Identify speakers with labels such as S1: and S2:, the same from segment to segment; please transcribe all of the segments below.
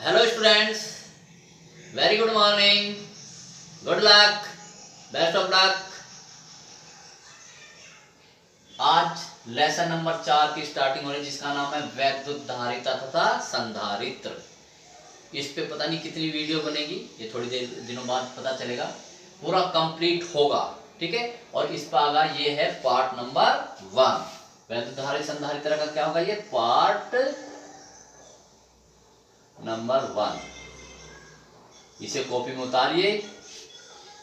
S1: Hello students, very good morning, good luck, best of luck. आज lesson number 4 की starting हो रही है जिसका नाम है वैद्युत धारिता तथा संधारित्र। इस पे पता नहीं कितनी वीडियो बनेगी, ये थोड़ी देर दिनों बाद पता चलेगा, पूरा कंप्लीट होगा। ठीक है, और इस पर आगा ये है पार्ट नंबर 1। वैद्युत धारिता संधारित्र का क्या होगा, ये पार्ट नंबर 1। इसे कॉपी में उतारिए,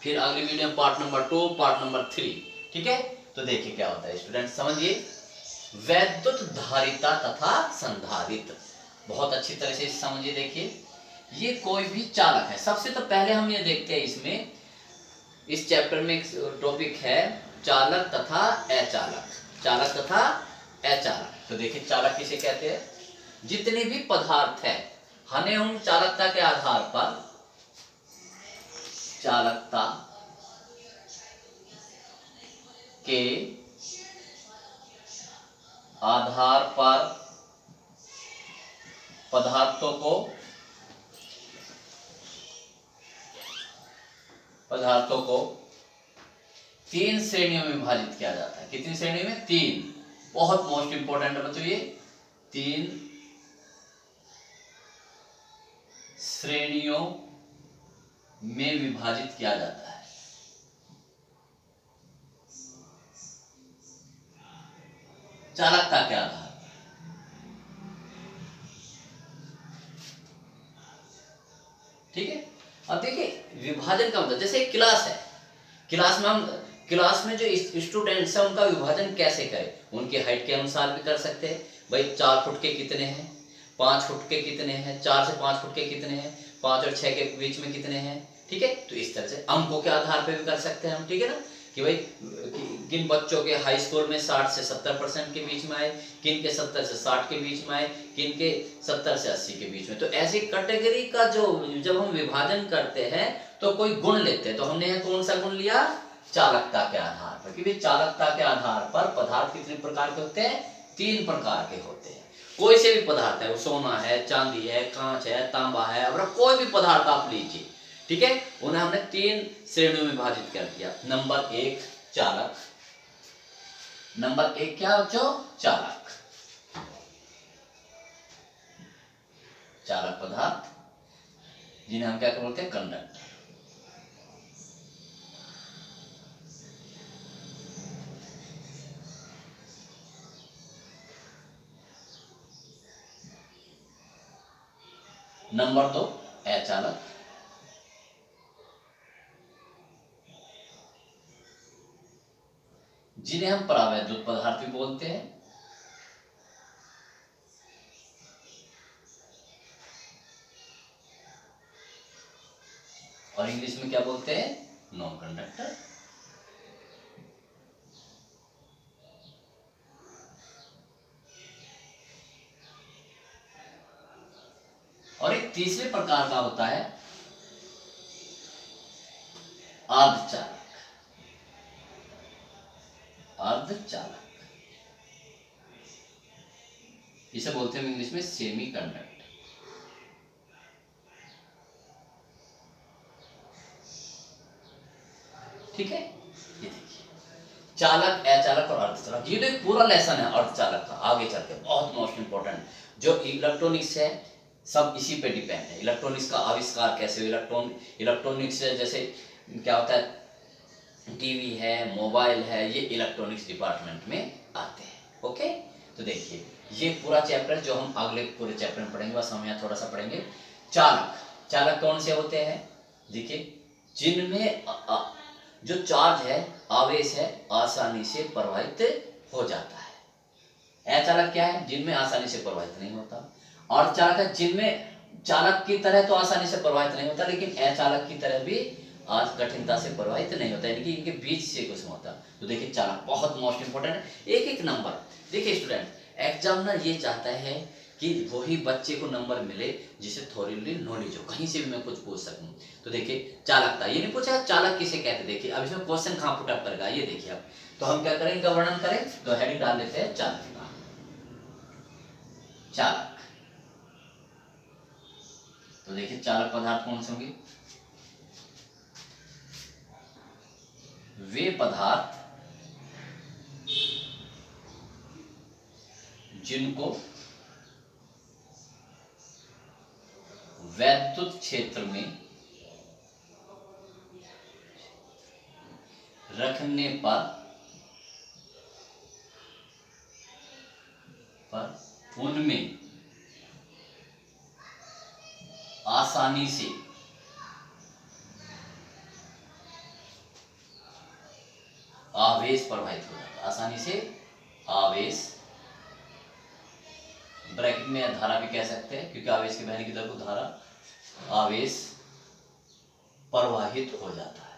S1: फिर अगली वीडियो में पार्ट नंबर 2, पार्ट नंबर 3। ठीक है, तो देखिए क्या होता है स्टूडेंट, समझिए। वैद्युत धारिता तथा संधारित्र, बहुत अच्छी तरह से समझिए। देखिए, ये कोई भी चालक है। सबसे तो पहले हम ये देखते हैं, इसमें इस चैप्टर में एक टॉपिक है चालक तथा अचालक। चालक तथा अचालक, तो देखिए चालक किसे कहते हैं। जितने भी पदार्थ है, हमें उन चालकता के आधार पर, चालकता के आधार पर पदार्थों को 3 श्रेणियों में विभाजित किया जाता है। कितनी श्रेणी में? 3। बहुत मोस्ट इंपोर्टेंट है बच्चों, ये 3 श्रेणियों में विभाजित किया जाता है। चालकता के आधार, ठीक है। अब देखिए विभाजन का मतलब, जैसे एक क्लास है, क्लास में जो स्टूडेंट्स हैं उनका विभाजन कैसे करें। उनकी हाइट के अनुसार भी कर सकते हैं। भाई 4 फुट के कितने हैं, 5 फुट के कितने हैं, 4 से 5 फुट के कितने हैं, 5 और 6 के बीच में कितने हैं। ठीक है, तो इस तरह से अंकों के आधार पर भी कर सकते हैं हम। ठीक है ना, कि भाई किन बच्चों के हाई स्कूल में 60 से 70% के बीच में आए, किन के 70 से 60 के बीच में आए, किन के 70 से 80 के बीच में। तो ऐसी कैटेगरी का जो जब हम विभाजन करते हैं तो कोई गुण लेते हैं। तो हमने यहाँ कौन सा गुण लिया? चालकता के आधार पर, क्योंकि चालकता के आधार पर पदार्थ कितने प्रकार के होते हैं? 3 प्रकार के होते हैं। कोई से भी पदार्थ है, वो सोना है, चांदी है, कांच है, तांबा है, अब कोई भी पदार्थ आप लीजिए, ठीक है, उन्हें हमने 3 श्रेणियों में विभाजित कर दिया। नंबर 1 चालक, नंबर 1 क्या बच्चों? चालक, चालक पदार्थ जिन्हें हम क्या बोलते हैं? कंडक्टर। नंबर 2 अचालक, जिन्हें हम परावैद्युत पदार्थ भी बोलते हैं। और इंग्लिश में क्या बोलते हैं? Non conductor. और एक तीसरे प्रकार का होता है अर्धचालक। अर्धचालक, इसे बोलते हैं इंग्लिश में सेमी कंडक्टर। ठीक है, ये देखिए चालक, अचालक और अर्धचालक, ये तो एक पूरा लेसन है अर्धचालक का। आगे चल के बहुत मोस्ट इंपोर्टेंट, जो इलेक्ट्रॉनिक्स है सब इसी पे डिपेंड है। इलेक्ट्रॉनिक्स का आविष्कार कैसे, इलेक्ट्रॉनिक्स जैसे क्या होता है, टीवी है, मोबाइल है, ये इलेक्ट्रॉनिक्स डिपार्टमेंट में आते हैं। ओके, तो देखिए ये पूरा चैप्टर जो हम अगले पूरे चैप्टर में पढ़ेंगे, बस हम यहाँ थोड़ा सा पढ़ेंगे। चालक, चालक कौन से होते हैं? देखिए जिनमें जो चार्ज है, आवेश है, आसानी से प्रवाहित हो जाता है। अचालक क्या है? जिनमें आसानी से प्रवाहित नहीं होता। और चालक है जिनमें चालक की तरह तो आसानी से प्रवाहित नहीं होता, लेकिन अचालक की तरह भी आज कठिनता से प्रवाहित नहीं होता, यानी कि इनके बीच से कुछ होता। तो देखिए चालक बहुत मोस्ट इंपोर्टेंट है। एक एक नंबर देखिए स्टूडेंट, एग्जामिनर ये चाहता है कि वही बच्चे को नंबर मिले जिसे थोड़ी नॉलेज हो, कहीं से भी मैं कुछ पूछ सकूं। तो देखिए चालकता, ये नहीं पूछा चालक किसे कहते। देखिए अब इसमें क्वेश्चन कहां पुट अप करेगा, ये देखिए। अब तो हम क्या करें, इनका वर्णन करें, तो हेडिंग डाल लेते हैं चालकता। चालक, तो देखिए चालक पदार्थ कौन से होंगे? वे पदार्थ जिनको वैद्युत क्षेत्र में रखने पर उनमें आसानी से आवेश प्रवाहित हो जाता है। आसानी से आवेश, ब्रैकेट में धारा भी कह सकते हैं, क्योंकि आवेश के बहने की दर को धारा, आवेश प्रवाहित हो जाता है,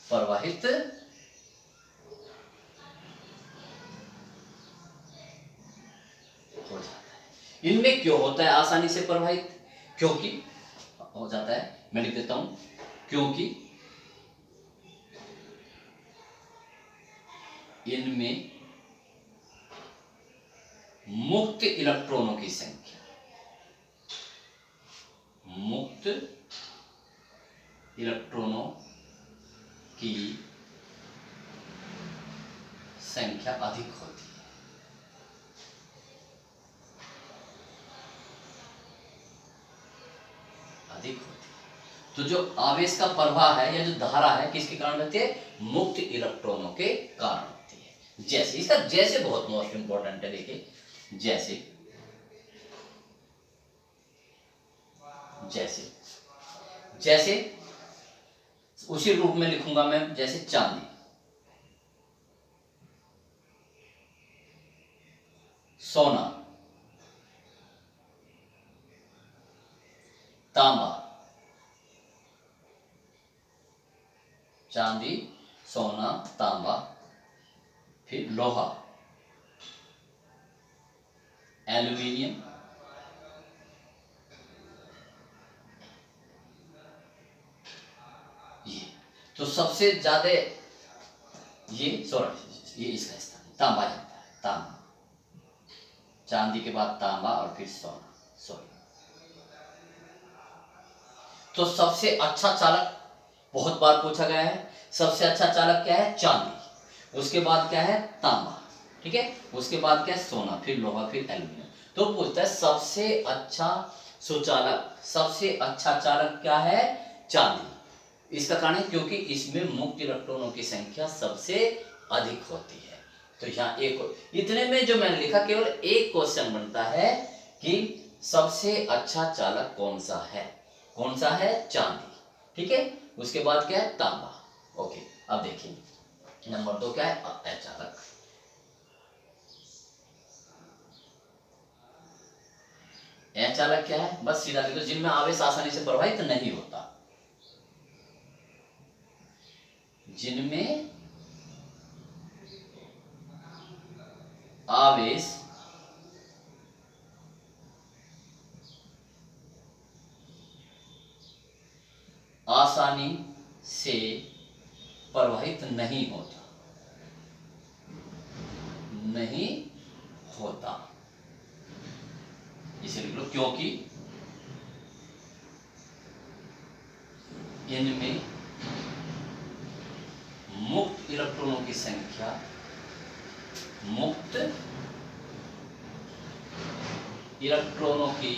S1: प्रवाहित हो जाता है। इनमें क्यों होता है आसानी से प्रवाहित? क्योंकि हो जाता है, मैं लिख देता हूं, क्योंकि इनमें मुक्त इलेक्ट्रॉनों की संख्या, मुक्त इलेक्ट्रॉनों की संख्या अधिक होती है। अधिक होती है। तो जो आवेश का प्रवाह है या जो धारा है किसके कारण होती है? मुक्त इलेक्ट्रॉनों के कारण होती है। जैसे, इसका जैसे बहुत मोस्ट इंपॉर्टेंट है, देखिए जैसे, जैसे जैसे उसी रूप में लिखूंगा मैं, जैसे चांदी, सोना, तांबा, चांदी, सोना, तांबा, फिर लोहा, एल्यूमिनियम, ये तो सबसे ज्यादा, ये सॉरी, ये इसका स्थान तांबा जाता है, तांबा, चांदी के बाद तांबा और फिर सोना, सॉरी। तो सबसे अच्छा चालक बहुत बार पूछा गया है, सबसे अच्छा चालक क्या है? चांदी, उसके बाद क्या है? तांबा, ठीक है, उसके बाद क्या है? सोना, फिर लोहा, फिर एल्यूमिनियम। तो पूछता है सबसे अच्छा सुचालक, सबसे अच्छा चालक क्या है? चांदी। इसका कारण है क्योंकि इसमें मुक्त इलेक्ट्रॉनों की संख्या सबसे अधिक होती है। तो यहाँ एक, इतने में जो मैंने लिखा केवल एक क्वेश्चन बनता है कि सबसे अच्छा चालक कौन सा है? कौन सा है? चांदी, ठीक है। उसके बाद क्या है? तांबा। ओके, अब देखिए नंबर 2 क्या है? अचालक। अचालक क्या है? बस सीधा लिखो, जिनमें आवेश आसानी से प्रवाहित नहीं होता, जिनमें आवेश आसानी से प्रवाहित नहीं होता, नहीं होता, इसे लिख लो, क्योंकि इनमें मुक्त इलेक्ट्रॉनों की संख्या, मुक्त इलेक्ट्रॉनों की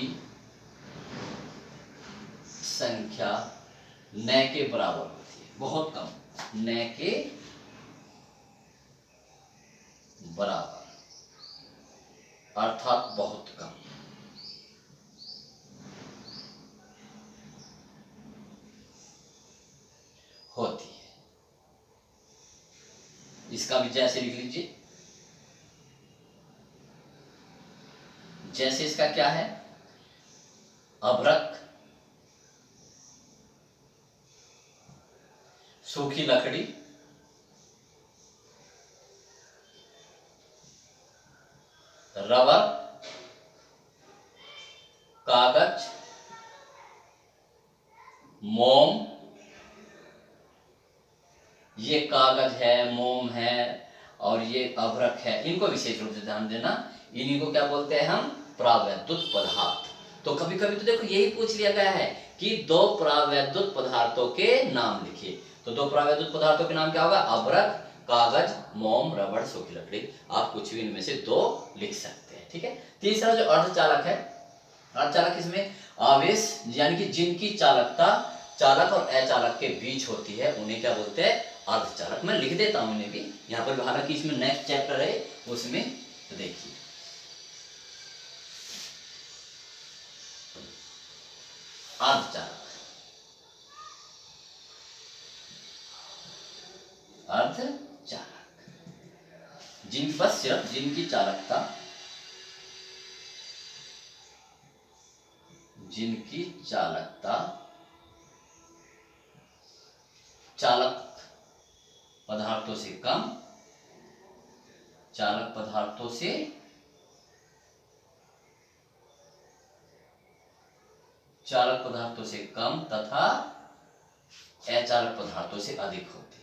S1: संख्या न के बराबर होती है, बहुत कम, न के बराबर, अर्थात बहुत कम होती है। इसका भी जैसे लिख लीजिए, जैसे इसका क्या है? अभ्रक, सूखी लकड़ी, रबर, कागज, मोम, ये कागज है, मोम है और ये अभ्रक है, इनको विशेष रूप से ध्यान देना। इन्हीं को क्या बोलते हैं हम? प्रावैद्युत पदार्थ। तो कभी कभी तो देखो यही पूछ लिया गया है कि दो प्रावैद्युत पदार्थों के नाम लिखिए। तो दो प्रावैद्युत पदार्थों के नाम क्या होगा? अभ्रक, कागज, मोम, रबड़, सूखी लकड़ी। आप कुछ भी इनमें से दो लिख सकते हैं। ठीक है। तीसरा जो अर्धचालक है, अर्धचालक इसमें आवेश यानी कि जिनकी चालकता चालक और अचालक के बीच होती है उन्हें क्या बोलते हैं? अर्धचालक। मैं लिख देता हूं इन्हें भी यहाँ पर, हालांकि इसमें नेक्स्ट चैप्टर है उसमें, तो देखिए अर्धचालक, अर्धचालक जिन बस सिर्फ जिनकी चालकता, जिनकी चालकता चालक पदार्थों से कम, चालक पदार्थों से चालक पदार्थों से कम तथा अचालक पदार्थों से अधिक होती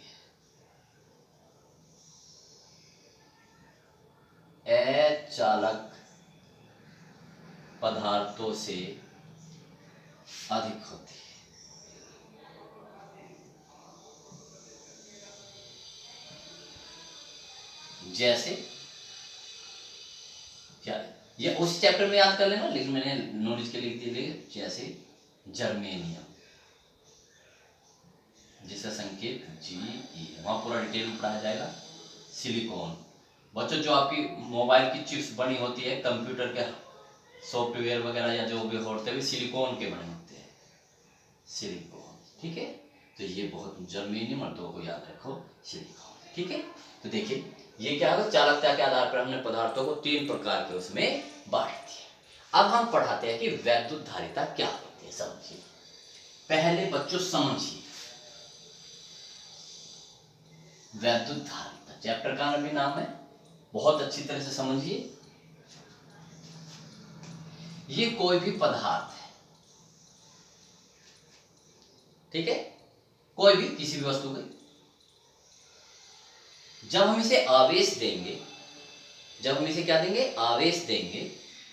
S1: है। अचालक पदार्थों से अधिक होती है। जैसे क्या, ये उस चैप्टर में याद कर लेना, लेकिन मैंने नॉलेज के लिए दिए। जैसे जर्मेनियम, जिसका संकेत जी ई है, वहां पूरा डिटेल में पढ़ाया जाएगा। सिलिकॉन, बच्चों जो आपकी मोबाइल की चिप्स बनी होती है, कंप्यूटर के सॉफ्टवेयर वगैरह या जो भी होते हैं सिलिकॉन के बने होते हैं, सिलिकॉन। ठीक है। तो ये बहुत, जर्मेनियम और दो को याद रखो, सिलिकॉन। ठीक है। तो देखिए ये क्या होगा? चालकता के आधार पर हमने पदार्थों को तीन प्रकार के उसमें बांट दिया। अब हम पढ़ाते हैं कि वैद्युत धारिता क्या होती है। समझिए पहले बच्चों, समझिए वैद्युत धारिता, चैप्टर का भी नाम है, बहुत अच्छी तरह से समझिए। ये कोई भी पदार्थ है, ठीक है, कोई भी किसी भी वस्तु का, जब हम इसे आवेश देंगे, जब हम इसे क्या देंगे? आवेश देंगे।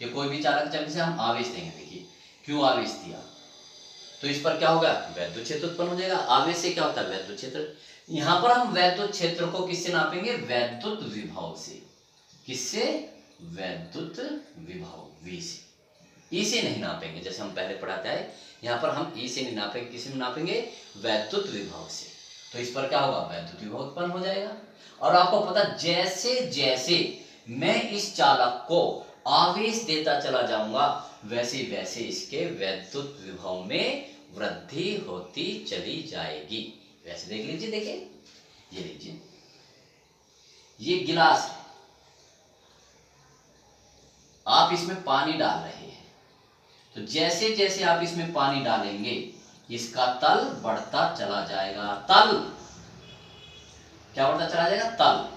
S1: ये कोई भी चालक, जब इसे हम आवेश देंगे, देखिए क्यों आवेश दिया, तो इस पर क्या होगा? वैद्युत क्षेत्र उत्पन्न हो जाएगा। आवेश से क्या होता है? वैद्युत क्षेत्र। यहां पर हम वैद्युत क्षेत्र को किससे नापेंगे? वैद्युत विभव से। किससे? वैद्युत विभव, वी से। ई से नहीं नापेंगे, जैसे हम पहले पढ़ाते हैं। यहाँ पर हम ई से नहीं नापेंगे, किसी में नापेंगे? वैद्युत विभव से। तो इस पर क्या होगा? वैद्युत विभव उत्पन्न हो जाएगा। और आपको पता, जैसे जैसे मैं इस चालक को आवेश देता चला जाऊंगा, वैसे वैसे इसके वैद्युत विभव में वृद्धि होती चली जाएगी। वैसे देख लीजिए, देखिए ये लीजिए, ये गिलास है, आप इसमें पानी डाल रहे हैं, तो जैसे जैसे आप इसमें पानी डालेंगे इसका तल बढ़ता चला जाएगा। तल क्या बढ़ता चला जाएगा? तल।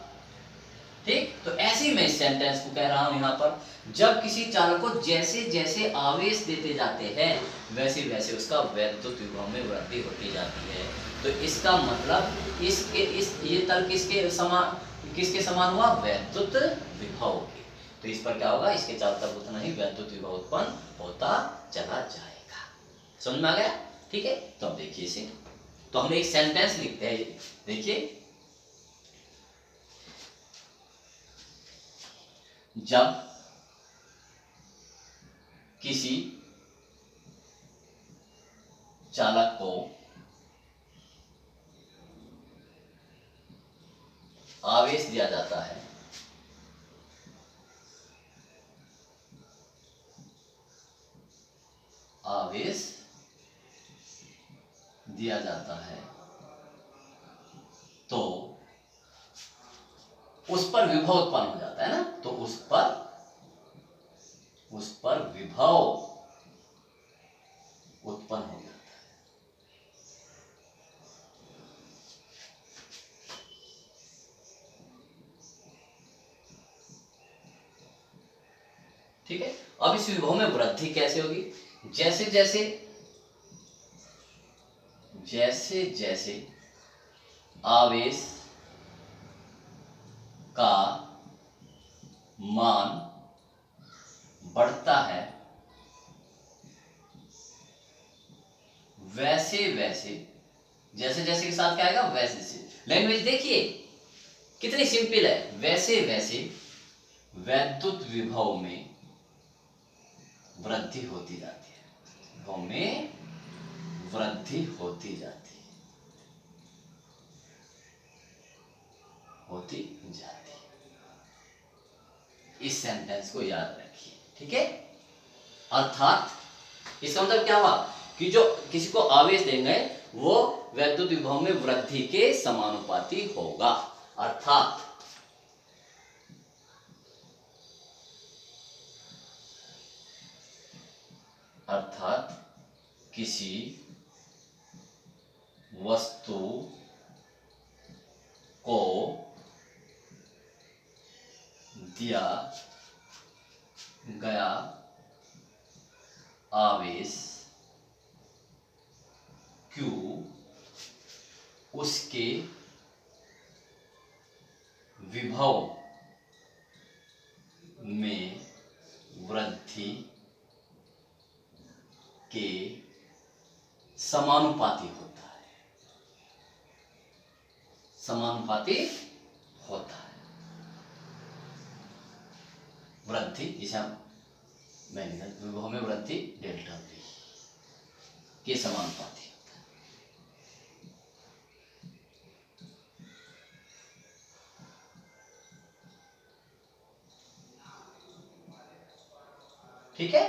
S1: ठीक। तो ऐसे ही मैं इस सेंटेंस को कह रहा हूं यहां पर, जब किसी चालक को जैसे जैसे आवेश देते जाते हैं वैसे वैसे उसका वैद्युत विभव में वृद्धि होती जाती है। तो इसका मतलब ये तल किसके समान हुआ? वैद्युत विभव के। तो इस पर क्या होगा? इसके चारों तरफ उतना ही वैद्युत विभव उत्पन्न होता चला जाएगा। समझ में आ गया? ठीक है। तो अब देखिए इसे, तो हम एक सेंटेंस लिखते हैं, देखिए, जब किसी चालक को आवेश दिया जाता है, आवेश दिया जाता है, तो उस पर विभव उत्पन्न हो जाता है ना, तो उस पर विभव उत्पन्न हो जाता है। ठीक है। अब इस विभव में वृद्धि कैसे होगी? जैसे जैसे जैसे जैसे आवेश का मान बढ़ता है वैसे वैसे, जैसे जैसे के साथ क्या आएगा वैसे से। लैंग्वेज देखिए कितनी सिंपल है, वैसे वैसे वैद्युत विभव में वृद्धि होती जाती है, विभव में वृद्धि होती जाती है, होती जाती है। इस सेंटेंस को याद रखिए, ठीक है। अर्थात इसका मतलब क्या हुआ कि जो किसी को आवेश देंगे वो वैद्युत विभव में वृद्धि के समानुपाती होगा। अर्थात किसी वस्तु को दिया गया आवेश Q उसके विभव में वृद्धि के समानुपाती होता है, समानुपाती होता है। वृद्धि जिसे हम विभव में वृद्धि डेल्टा V के समानुपाती होता है। ठीक है।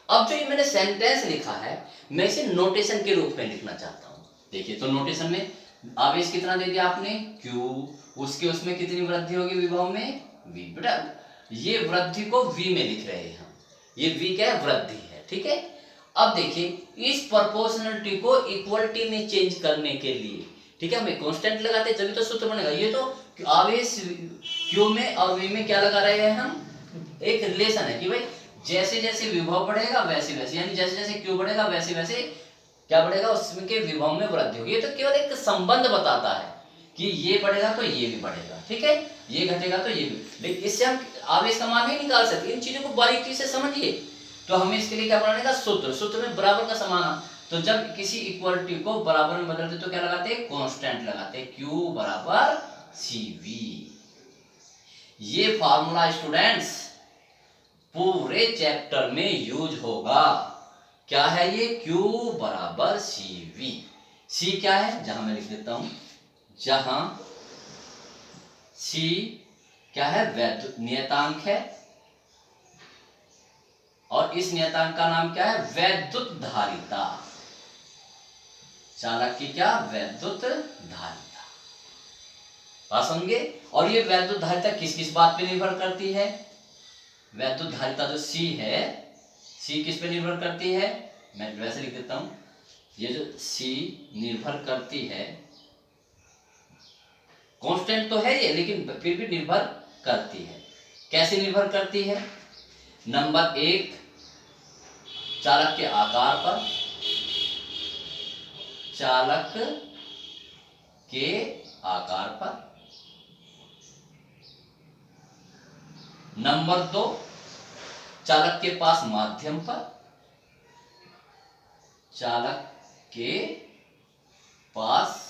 S1: अब जो ये मैंने सेंटेंस लिखा है मैं इसे नोटेशन के रूप में लिखना चाहता हूं। देखिए तो नोटेशन में आवेश कितना दे दिया आपने Q, उसके उसमें कितनी वृद्धि होगी विभव में V। बेटा ये वृद्धि को V में लिख रहे हैं हम, ये V क्या है वृद्धि है, ठीक है। अब देखिए इस प्रोपोर्शनलिटी को इक्वलिटी में चेंज करने के लिए, ठीक है, हमें कांस्टेंट लगाते तभी तो सूत्र बनेगा। ये तो आवेश Q में और V में क्या लगा रहे हैं हम, एक रिलेशन है कि भाई जैसे जैसे विभव बढ़ेगा वैसे वैसे, यानी जैसे जैसे Q बढ़ेगा वैसे वैसे क्या बढ़ेगा उसमें के विभव में वृद्धि होगी। ये तो केवल एक संबंध बताता है कि ये बढ़ेगा तो ये भी बढ़ेगा, ठीक है, ये घटेगा तो ये भी। लेकिन इससे हम आवेश का मान नहीं निकाल सकते, इन चीजों को बारीकी से समझिए। तो हमें इसके लिए क्या बनाने का सूत्र, सूत्र में बराबर का समाना। तो जब किसी इक्वलिटी को बराबर में बदलते तो क्या लगाते हैं कांस्टेंट लगाते हैं, Q बराबर CV। ये फार्मूला स्टूडेंट्स पूरे चैप्टर में यूज होगा। क्या है ये, Q बराबर CV। C क्या है, जहां मैं लिख देता हूं, जहां C क्या है वैद्युत नियतांक है और इस नियतांक का नाम क्या है वैद्युत धारिता। चालक की क्या वैद्युत धारिता, बात समझे। और ये वैद्युत धारिता किस किस बात पे निर्भर करती है, वैद्युत धारिता जो C है, C किस पे निर्भर करती है, मैं वैसे लिख देता हूं, ये जो C निर्भर करती है, कांस्टेंट तो है ये लेकिन फिर भी निर्भर करती है। कैसे निर्भर करती है, नंबर 1 चालक के आकार पर, चालक के आकार पर। नंबर 2 चालक के पास माध्यम पर, चालक के पास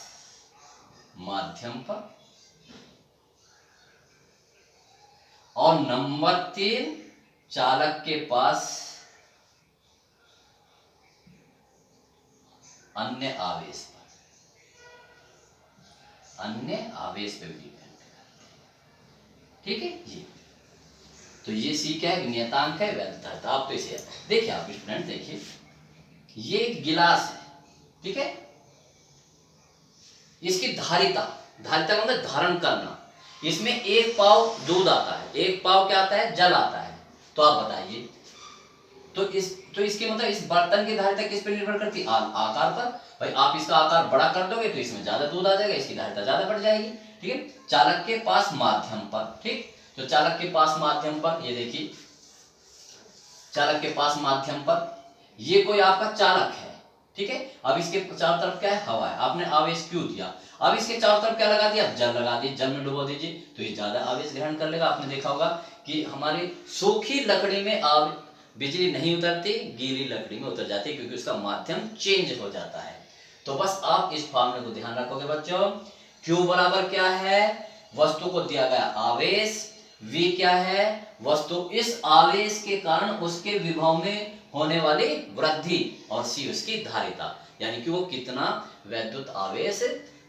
S1: माध्यम पर। और नंबर 3 चालक के पास अन्य आवेश पर, अन्य आवेश पे भी डिपेंड करते हैं, ठीक है जी। तो ये C क्या है नियतांक है वैद्युत धारिता। आप तो इसे देखिए, आप स्टूडेंट देखिए, ये एक गिलास है, ठीक है, इसकी धारिता, धारिता का मतलब धारण करना, इसमें 1 पाव दूध आता है, 1 पाव क्या आता है जल आता है। तो आप बताइए तो इसके मतलब इस बर्तन की धारिता किस पे निर्भर करती है, आकार पर। भाई आप इसका आकार बड़ा कर दोगे तो इसमें ज्यादा दूध आ जाएगा, इसकी धारिता ज्यादा बढ़ जाएगी, ठीक है। चालक के पास माध्यम पर, ठीक, तो चालक के पास माध्यम पर, ये देखिए चालक के पास माध्यम पर, ये कोई आपका चालक है, ठीक है। अब इसके चारों तरफ क्या है, हवा है, आपने आवेश क्यों दिया, अब इसके चारों तरफ क्या लगा दिया, जल लगा दिया, जल में डुबो दीजिए तो ये ज्यादा आवेश ग्रहण कर लेगा। आपने देखा होगा कि हमारी सूखी लकड़ी में बिजली नहीं उतरती, गीली लकड़ी में उतर जाती है, क्योंकि उसका माध्यम चेंज हो जाता है। तो बस आप इस फॉर्मूले को ध्यान रखोगे बच्चों, Q बराबर क्या है, वस्तु को दिया गया आवेश, V क्या है, वस्तु इस आवेश के कारण उसके विभव में होने वाली वृद्धि, और C उसकी धारिता, यानी कि वो कितना वैद्युत आवेश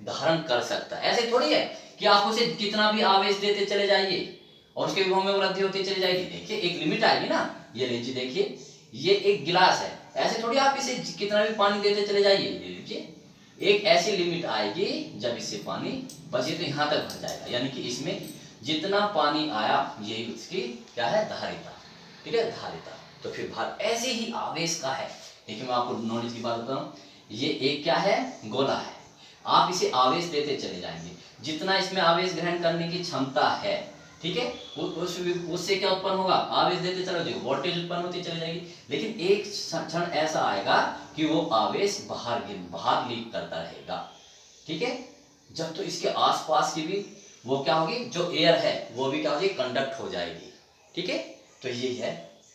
S1: धारण कर सकता है। ऐसे थोड़ी है कि आप उसे कितना भी आवेश देते चले जाइए और उसके विभव में वृद्धि होती चली जाएगी। देखिए एक लिमिट आएगी ना, ये लीजिए, देखिए ये एक गिलास है, ऐसे थोड़ी आप इसे कितना भी पानी देते चले जाइए, ले लीजिए, एक ऐसी लिमिट आएगी जब इससे पानी बचे तो यहाँ तक भर जाएगा, यानी कि इसमें जितना पानी आया यही उसकी क्या है, धारिता, ठीक है, धारिता। तो फिर भार ऐसे ही आवेश का है। देखिए मैं आपको नॉलेज की बात बताऊं, ये एक क्या है, गोला है, आप इसे आवेश देते चले जाएंगे, जितना इसमें आवेश ग्रहण करने की क्षमता है, ठीक है, उससे क्या उत्पन्न होगा, आवेश देते चले जाइए, वोल्टेज उत्पन्न होती चली जाएगी। लेकिन एक क्षण ऐसा आएगा कि वो आवेश बाहर लीक करता रहेगा, ठीक है, जब तो इसके आसपास की भी वो क्या होगी, जो एयर है वो भी क्या होगी, कंडक्ट हो जाएगी, ठीक है। तो यही है।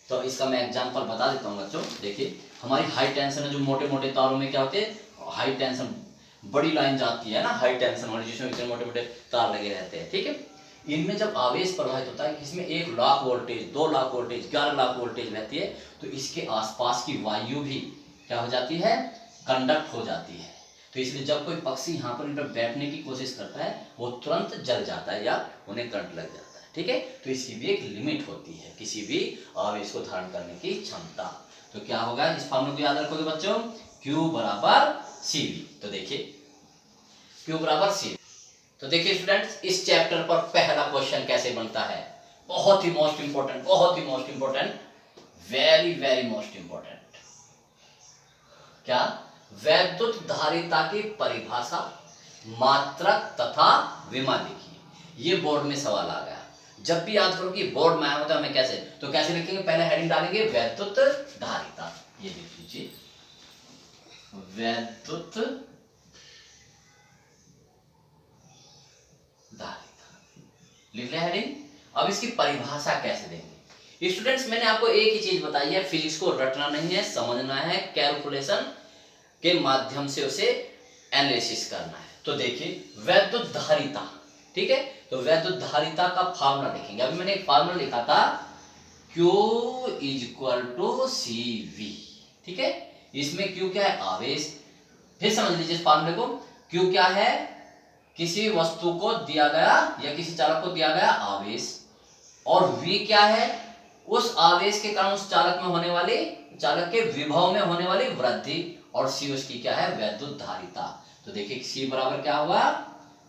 S1: तो इसका मैं एग्जांपल बता देता हूँ बच्चों। देखिए हमारी हाई टेंशन है, जो मोटे मोटे तारों में क्या होते हैं, हाई टेंशन बड़ी लाइन जाती है ना, हाई टेंशन वाली, जिसमें इतने मोटे मोटे तार लगे रहते हैं, ठीक है। इनमें जब आवेश प्रवाहित होता है, इसमें 1 lakh voltage, 2 lakh voltage, 11 lakh voltage रहती है, तो इसके आसपास की वायु भी क्या हो जाती है, कंडक्ट हो जाती है। तो इसलिए जब कोई पक्षी यहाँ पर इन पर बैठने की कोशिश करता है, वो तुरंत जल जाता है या उन्हें करंट लग जाता है, ठीक है। तो इसकी भी एक लिमिट होती है, किसी भी आवेश को धारण करने की क्षमता। तो क्या होगा, इस फॉर्मूले को याद रखोगे बच्चों, Q बराबर CV। तो देखिए Q बराबर CV। तो देखिए स्टूडेंट्स, इस चैप्टर पर पहला क्वेश्चन कैसे बनता है, बहुत ही मोस्ट इंपोर्टेंट, बहुत ही most important, very very most important. क्या, वैद्युत धारिता की परिभाषा, मात्रक तथा विमा लिखिए। ये बोर्ड में सवाल आ गया, जब भी याद करो कि बोर्ड में आया होता है, हमें कैसे, तो कैसे लिखेंगे, पहले हेडिंग डालेंगे वैद्युत धारिता, ये लिख लीजिए, वैद्युत धारिता, लिख लिया हेडिंग। अब इसकी परिभाषा कैसे देंगे स्टूडेंट्स, मैंने आपको एक ही चीज बताई है, फिजिक्स को रटना नहीं है, समझना है, कैलकुलेशन के माध्यम से उसे एनालिसिस करना है। तो देखिए वैद्युत धारिता, ठीक है, तो वैद्युत धारिता का फार्मूला लिखेंगे। अभी मैंने एक फार्मूला लिखा था, Q = CV, ठीक है, इसमें Q क्या है, आवेश। फिर समझ लीजिए इस फार्मूले को, Q क्या है, किसी वस्तु को दिया गया या किसी चालक को दिया गया आवेश, और V क्या है, उस आवेश के कारण उस चालक में होने वाली, चालक के विभव में होने वाली वृद्धि, और C उसकी क्या है, वैद्युत धारिता। तो देखिए C बराबर क्या हुआ,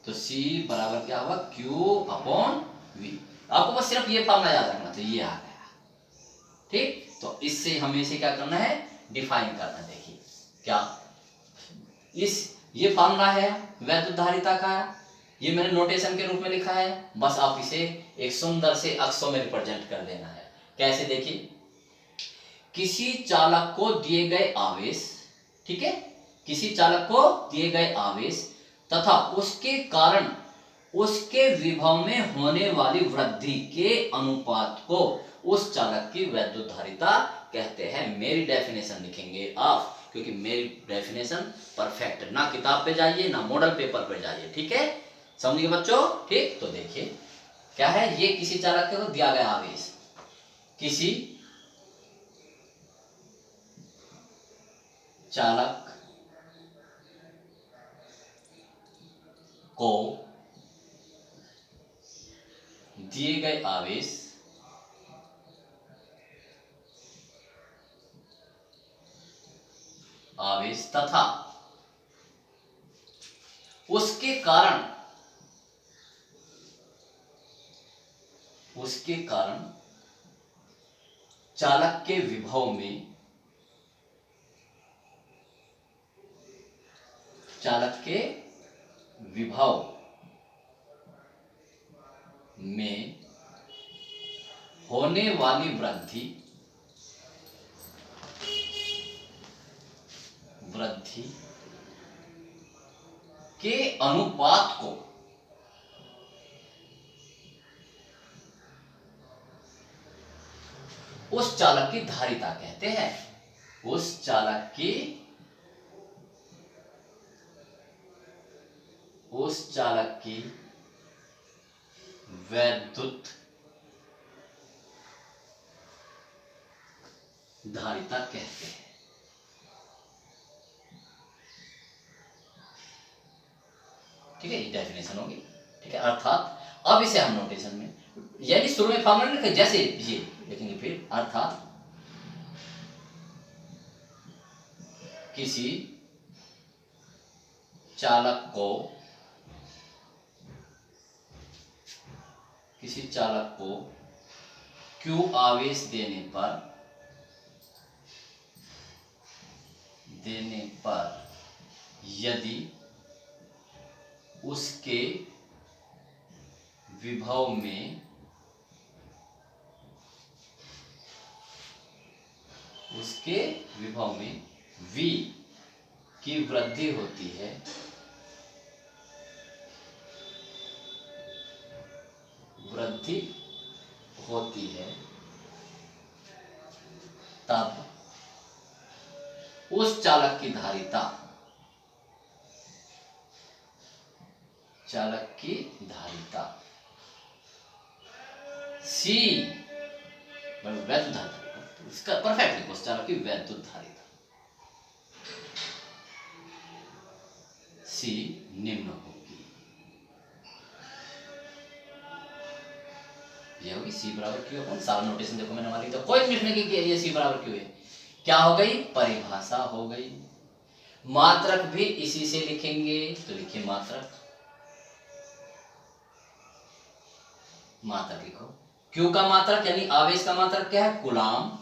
S1: तो C बराबर क्या हुआ, Q/V। आपको बस सिर्फ ये फॉर्मूला याद रखना, तो ये आ गया, ठीक। तो इससे हमें इसे क्या करना है, डिफाइन करना है। देखिए क्या, ये फॉर्मूला है वैद्युत धारिता का, ये मैंने नोटेशन के रूप में लिखा है, बस आप इसे एक सुंदर से अक्षरों में रिप्रेजेंट कर देना है। कैसे, देखिए, किसी चालक को दिए गए आवेश, ठीक है, किसी चालक को दिए गए आवेश तथा उसके कारण उसके विभव में होने वाली वृद्धि के अनुपात को उस चालक की वैद्युत धारिता कहते हैं। मेरी डेफिनेशन लिखेंगे आप, क्योंकि मेरी डेफिनेशन परफेक्ट है, ना किताब पे जाइए ना मॉडल पेपर पे जाइए, ठीक है, समझिए बच्चों, ठीक। तो देखिए क्या है, ये किसी चालक को दिया गया आवेश, किसी चालक को दिए गए आवेश तथा उसके कारण चालक के विभव में होने वाली वृद्धि विद्युतधारिता के अनुपात को उस चालक की धारिता कहते हैं। उस चालक की वैद्युत धारिता कहते हैं। ठीक है, ये डेफिनेशन होगी। ठीक है, अर्थात अब इसे हम नोटेशन में, यानी शुरू में फॉर्मूला लिखे जैसे ये लिखेंगे, फिर अर्थात किसी चालक को Q आवेश देने पर यदि उसके विभव में V की वृद्धि होती है, तब उस चालक की धारिता C वैद्युत धारिता, इसका परफेक्ट लिखो, उस चालक की वैद्युत धारिता C निम्न होगी। ये होगी C बराबर Q अपन, सारा नोटेशन देखो मैंने वाली, तो कोई मिनट नहीं कि ये C बराबर Q है। क्या हो गई? परिभाषा हो गई। मात्रक भी इसी से लिखेंगे, तो लिखिए मात्रक लिखो। Q का मात्रक यानी आवेश का मात्रक क्या है? कूलाम।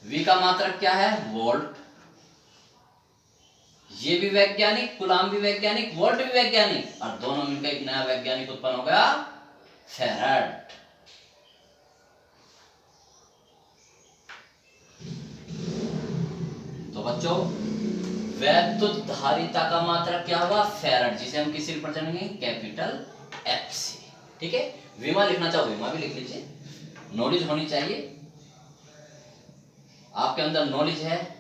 S1: V का मात्रक क्या है? वोल्ट। ये भी वैज्ञानिक, कूलाम भी वैज्ञानिक, वोल्ट भी वैज्ञानिक, और दोनों मिलकर एक नया वैज्ञानिक उत्पन्न हो गया, फैराड। तो बच्चों, वैद्युत धारिता का मात्रक क्या हुआ? फैराड, जिसे हम किसी रिप्रेजेंट करेंगे कैपिटल F से। ठीक है, विमा लिखना चाहो विमा भी लिख लीजिए, नॉलेज होनी चाहिए। आपके अंदर नॉलेज है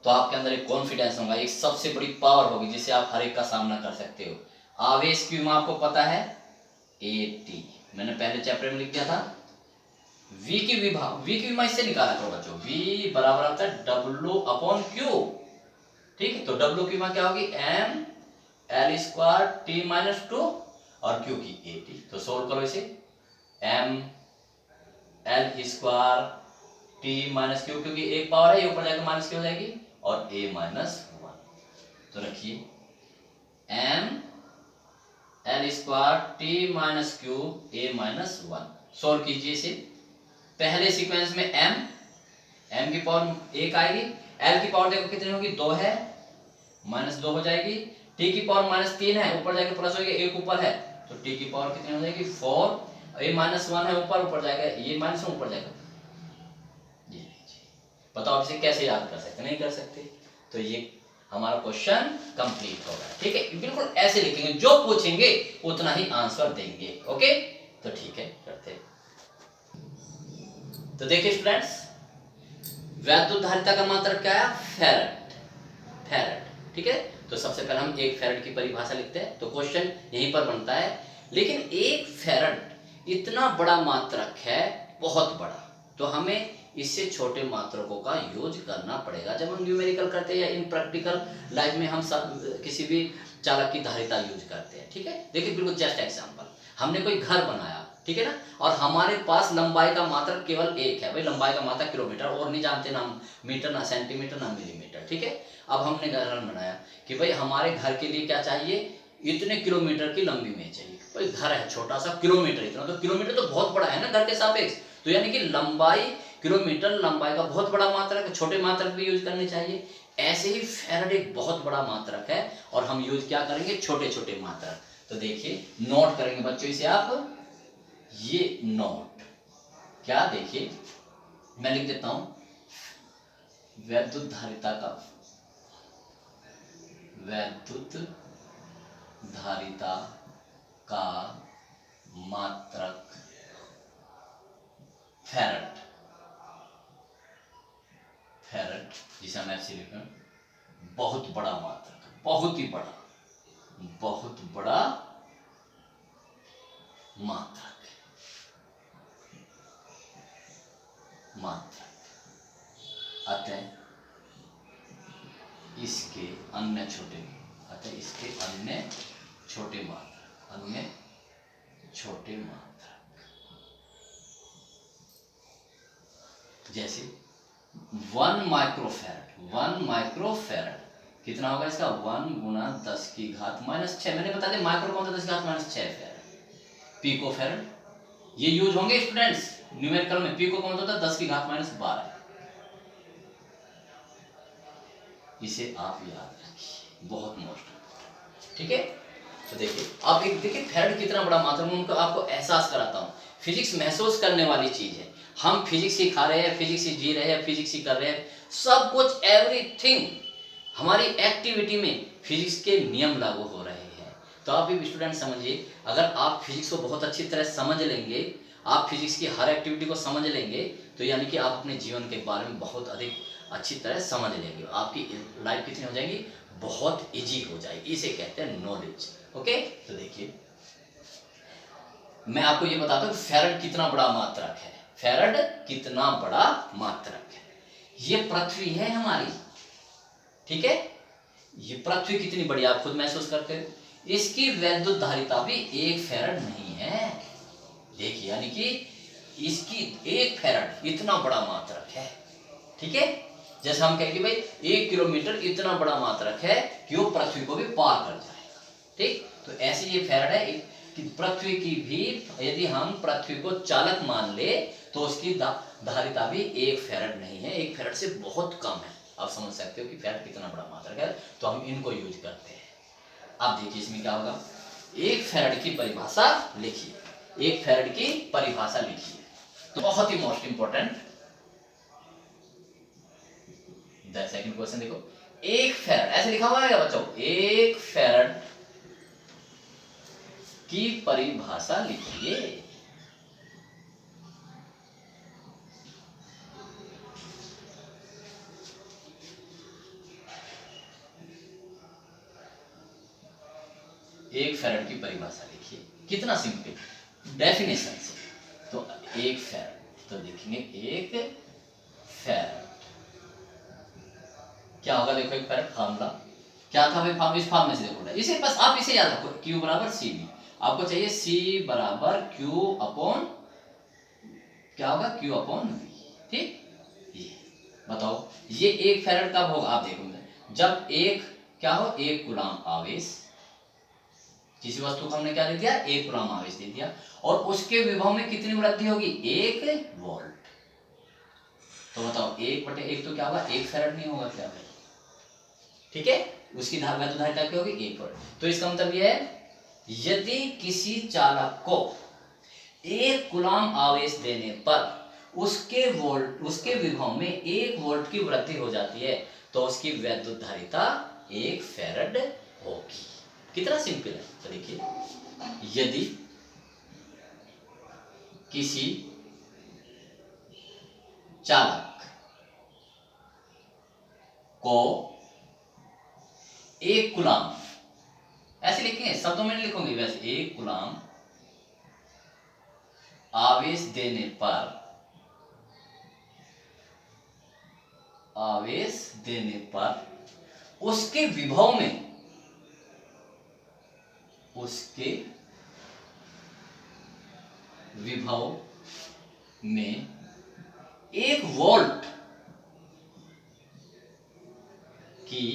S1: तो आपके अंदर एक कॉन्फिडेंस होगा, एक सबसे बड़ी पावर होगी जिससे आप हर एक का सामना कर सकते हो। आवेश की विमा आपको पता है AT, मैंने पहले चैप्टर में लिख दिया था। V की विमा इससे निकाला करो बच्चों, V बराबर होता है W/Q। ठीक है, तो W की विमा क्या होगी? mL² T-2 और Q की AT। तो सोल्व करो इसे, mL² T-Q, क्योंकि एक पावर है, ये ऊपर जाकर माइनस की हो जाएगी, और A-1। तो रखिए mL² T-Q A-1। सोल्व कीजिए इसे। पहले सीक्वेंस में m की पावर 1 आएगी, L की पावर देखो कितनी होगी? 2 है, -2 हो जाएगी। T की पावर -3 है, ऊपर जाके प्लस होगी, एक ऊपर है, तो T की पावर कितनी हो जाएगी? 4। A-1 है, ऊपर जाएगा, ये माइनस ऊपर जाएगा। बताओ आप इसे कैसे याद कर सकते? नहीं कर सकते। तो ये हमारा क्वेश्चन कंप्लीट होगा। ठीक है, बिल्कुल ऐसे लिखेंगे, जो पूछेंगे उतना ही आंसर देंगे। ओके, तो ठीक है, करते हैं। तो देखिए स्टूडेंट्स, वैद्युत धारिता का मात्रक क्या है? फैराड। ठीक है, तो सबसे पहले हम एक फैराड की परिभाषा लिखते हैं, तो क्वेश्चन यहीं पर बनता है। लेकिन एक फैराड इतना बड़ा मात्रक है, बहुत बड़ा, तो हमें इससे छोटे मात्रकों का यूज करना पड़ेगा जब हम न्यूमेरिकल करते हैं या इन प्रैक्टिकल लाइफ में हम सब किसी भी चालक की धारिता यूज करते हैं। ठीक है, देखिए बिल्कुल जस्ट एग्जांपल, हमने कोई घर बनाया, ठीक है ना, और हमारे पास लंबाई का मात्रक केवल एक है। भाई लंबाई का मात्रक किलोमीटर, और नहीं जानते ना मीटर, ना सेंटीमीटर, ना मिलीमीटर। ठीक है, अब हमने घर बनाया कि भाई हमारे घर के लिए क्या चाहिए? इतने किलोमीटर की लंबी में चाहिए। भाई घर है छोटा सा, किलोमीटर इतना, तो किलोमीटर तो बहुत बड़ा है ना घर के सापेक्ष, तो यानी कि लंबाई, किलोमीटर लंबाई का बहुत बड़ा मात्रक है, छोटे मात्रक भी यूज करने चाहिए। ऐसे ही फैराड एक बहुत बड़ा मात्रक है, और हम यूज क्या करेंगे? छोटे छोटे मात्रक। तो देखिए, नोट करेंगे बच्चों इसे आप, ये नोट क्या, देखिए मैं लिख देता हूं, वैद्युत धारिता का वैद्युत धारिता का मात्रक फैरड, फैरड जिसे हम ऐसे लिखते हैं, बहुत बड़ा मात्रक, बहुत ही बड़ा, बहुत बड़ा मात्रक, मात्रक। अतः इसके अन्य छोटे, अतः इसके अन्य छोटे मात्रक, अन्य छोटे मात्रक, जैसे 1 माइक्रोफैरड, 1 माइक्रोफैरड कितना होगा इसका, 1 गुणा 10 की घात -6। मैंने बता दिया माइक्रो कौन सा, 10 की घात -6 फैरड। पिको फैरड ये यूज होंगे स्टूडेंट्स न्यूमेरिकल में। पिको कौन सा होता है, 10 की घात -12। इसे आप याद रखिए, बहुत मोस्ट, ठीक है। तो देखिए आप एक देखिए फैरड कितना बड़ा मात्रा में, उनको आपको एहसास कराता हूँ। फिजिक्स महसूस करने वाली चीज है। हम फिजिक्स ही खा रहे हैं, फिजिक्स ही जी रहे हैं, फिजिक्स ही कर रहे हैं, सब कुछ एवरीथिंग हमारी एक्टिविटी में फिजिक्स के नियम लागू हो रहे हैं। तो आप भी स्टूडेंट समझिए, अगर आप फिजिक्स को बहुत अच्छी तरह समझ लेंगे, आप फिजिक्स की हर एक्टिविटी को समझ लेंगे, तो यानी कि आप अपने जीवन के बारे में बहुत अधिक अच्छी तरह समझ लेंगे। आपकी लाइफ कितनी हो जाएगी, बहुत इजी हो जाएगी। इसे कहते हैं नॉलेज। ओके, तो देखिए मैं आपको ये बताता हूँ फैरड कितना बड़ा मात्रक है। फैरड कितना बड़ा मात्रक है। ये पृथ्वी है हमारी, ठीक है। ये पृथ्वी कितनी बड़ी आप खुद महसूस करते हो। इसकी वैद्युत धारिता भी 1 फैरड नहीं है। देखिए यानी कि इसकी 1 फैरड इतना बड़ा मात्रक है, ठीक है। जैसे हम कहेंगे भाई 1 किलोमीटर इतना बड़ा मात्रक है कि वो पृथ्वी को भी पार कर जाएगा, ठीक। तो ऐसे ये फैरड है कि पृथ्वी की भी, यदि हम पृथ्वी को चालक मान ले तो उसकी धारिता भी 1 फैरड नहीं है, 1 फैरड से बहुत कम है। आप समझ सकते हो कि फैरड कितना बड़ा मात्रक है। तो हम इनको यूज करते हैं। अब देखिए इसमें क्या होगा, 1 फैरड की परिभाषा लिखिए, 1 फैरड की परिभाषा लिखिए। तो बहुत ही मोस्ट इंपॉर्टेंट सेकंड क्वेश्चन देखो, 1 फैरड ऐसे लिखा हुआ है बच्चों, 1 फैरड की परिभाषा लिखिए। एक फैरड की परिभाषा लिखिए, कितना सिंपल, डेफिनेशन से। तो 1 फैरड, तो देखेंगे 1 फैरड क्या होगा, देखो 1 फैरड फार्मूला क्या था भाई, फार्मूला इस फार्मूले से देखो, इसे बस आप इसे याद रखो, Q बराबर सी बी। आपको चाहिए C बराबर Q अपॉन क्या होगा, Q अपॉन V, ठीक। ये बताओ ये 1 फैरड कब होगा, आप देखो जब एक क्या हो, 1 कूलाम आवेश, किसी वस्तु को हमने क्या दे दिया, 1 कूलाम आवेश दे दिया, और उसके विभव में कितनी वृद्धि होगी, 1 वोल्ट। तो बताओ 1/1 तो क्या होगा, 1 फैरड नहीं होगा क्या भाई, ठीक है। उसकी वैद्युत धारिता क्या होगी, 1 वोल्ट। तो इसका मतलब यह है, यदि किसी चालक को 1 कूलाम आवेश देने पर उसके विभव में 1 वोल्ट की वृद्धि हो जाती है, तो उसकी वैद्युत धारिता 1 फैरड होगी। कितना सिंपल है। तो देखिए यदि किसी चालक को 1 कूलाम, ऐसे लिखेंगे शब्दों में नहीं लिखोगे वैसे, 1 कूलाम आवेश देने पर, उसके विभव में 1 वोल्ट की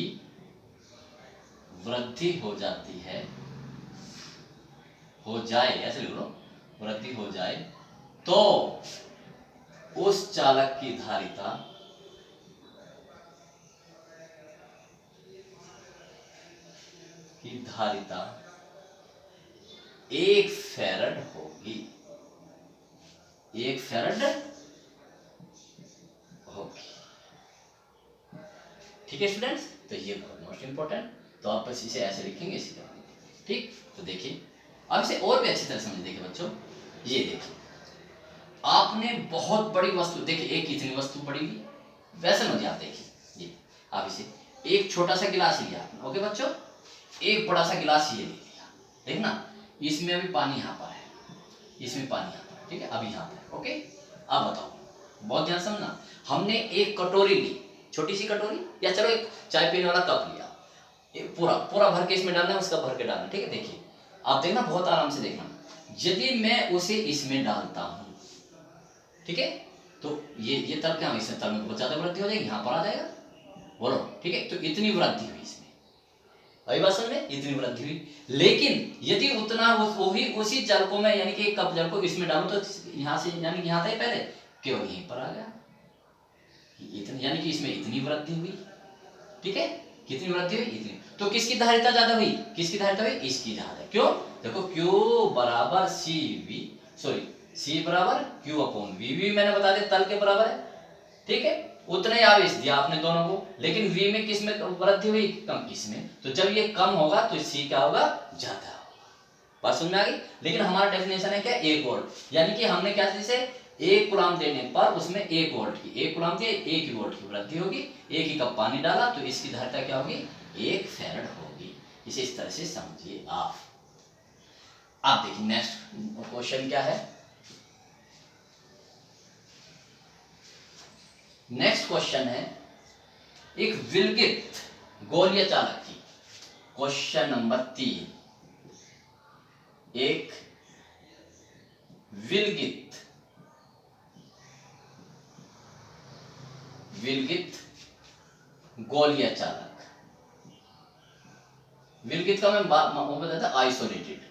S1: वृद्धि हो जाती है, हो जाए, ऐसे लिख लो, वृद्धि हो जाए, तो उस चालक की धारिता की धारिता 1 फैरड होगी, 1 फैरड होगी। ठीक है स्टूडेंट्स, तो ये बहुत मोस्ट इंपॉर्टेंट, तो आप बस इसे ऐसे लिखेंगे इसी तरह, ठीक। तो देखिए अब इसे और भी अच्छी तरह समझ देखिए बच्चों, ये देखिए आपने बहुत बड़ी वस्तु, देखिए एक इतनी वस्तु पड़ी हुई, वैसे मुझे आप देखिए ये, आप इसे एक छोटा सा गिलास लिया आपने, ओके बच्चों, एक बड़ा सा गिलास ये ले लिया, देखना इसमें अभी पानी यहाँ पर है, इसमें पानी यहाँ पर, ठीक है, अभी यहाँ पर, ओके। अब बताओ, बहुत ध्यान समझना, हमने एक कटोरी ली, छोटी सी कटोरी, या चलो एक चाय पीने वाला कप लिया, पूरा पूरा भर के इसमें डालना है, उसका भर के डालना, ठीक है। देखिए आप देखना, बहुत आराम से देखना, यदि मैं उसे इसमें डालता हूं, ठीक है, तो ये तल क्या, इसमें तल में बहुत ज्यादा वृद्धि हो जाएगी, यहाँ पर आ जाएगा, बोलो, ठीक है। तो इतनी वृद्धि हुई इसमें, अभी बात समझ में, इतनी वृद्धि हुई, लेकिन यदि उतना वही उसी जल को मैं, यानी कि एक कप जल को इसमें डालूं, तो यहाँ से यानी कि यहाँ था पहले, केवल यहीं पर आ गया, इतनी, यानी कि इसमें इतनी वृद्धि हुई, ठीक है, कितनी वृद्धि हुई, इतनी। तो किसकी धारिता ज्यादा हुई, किसकी धारिता हुई, इसकी ज्यादा, क्यों, देखो Q बराबर सी वी, सॉरी C बराबर Q अपॉन वी मैंने बता दिया तल के बराबर है, ठीक है, उतना ही आवेश दिया आपने दोनों को, लेकिन V में किस में वृद्धि हुई, कम, इसमें, तो जब ये कम होगा तो C क्या होगा, ज्यादा होगा, बात समझ में आ गई। लेकिन हमारा डेफिनेशन है क्या, 1 वोल्ट, यानी कि हमने क्या, जैसे 1 कूलम देने पर उसमें 1 वोल्ट की, 1 कूलम की 1 वोल्ट की वृद्धि होगी, 1 ही कप पानी डाला तो इसकी धारिता क्या होगी, 1 फैराड होगी, इसे इस तरह से समझिए आप देखिए नेक्स्ट क्वेश्चन क्या है, नेक्स्ट क्वेश्चन है एक विलगित गोलीय चालक की, क्वेश्चन नंबर 3, एक विलगित गोलीय चालक, विलगित का मैं बताता आइसोलेटेड,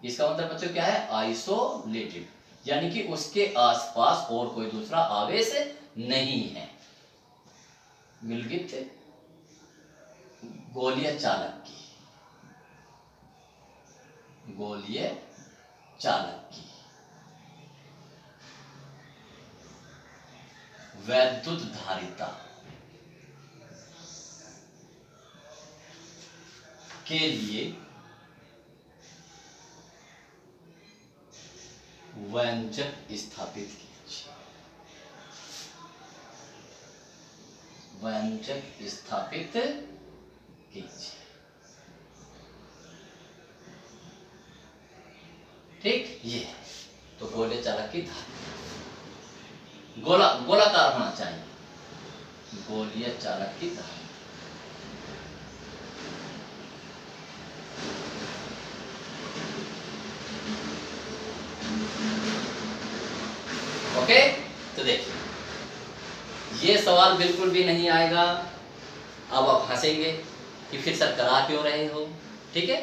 S1: इसका मतलब बच्चों क्या है, आइसोलेटेड, यानी कि उसके आसपास और कोई दूसरा आवेश नहीं है, विलगित गोलीय चालक की, गोलीय चालक की वैद्युत धारिता के लिए व्यंजक स्थापित कीजिए, व्यंजक स्थापित कीजिए, ठीक, ये है। तो गोलीय चालक की धारिता गोलाकार होना चाहिए, गोलीय चालक की धारिता, ओके। तो देखिए ये सवाल बिल्कुल भी नहीं आएगा, अब आप हंसेंगे कि फिर सर करा क्यों रहे हो, ठीक है।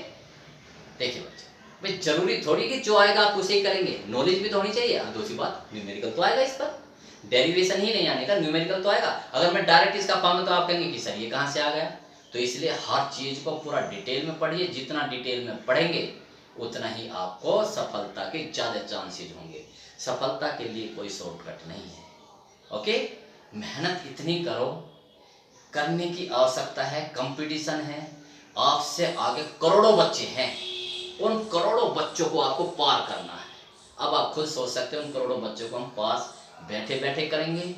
S1: देखिए बच्चे, भाई जरूरी थोड़ी कि जो आएगा आप उसे ही करेंगे, नॉलेज भी तो होनी चाहिए। अब दूसरी बात, न्यूमेरिकल तो आएगा, इस पर डेरिवेशन ही नहीं आने का, न्यूमेरिकल तो आएगा। अगर मैं डायरेक्ट इसका फॉर्मूला, तो आप कहेंगे कि सर ये कहाँ से आ गया, तो इसलिए हर चीज को पूरा डिटेल में पढ़िए, जितना डिटेल में पढ़ेंगे उतना ही आपको सफलता के ज्यादा चांसेस होंगे। सफलता के लिए कोई शॉर्टकट नहीं है, ओके। मेहनत इतनी करो, करने की आवश्यकता है, कंपटीशन है, आपसे आगे करोड़ों बच्चे हैं, उन करोड़ों बच्चों को आपको पार करना है। अब आप खुद सोच सकते हैं उन करोड़ों बच्चों को हम पास बैठे बैठे करेंगे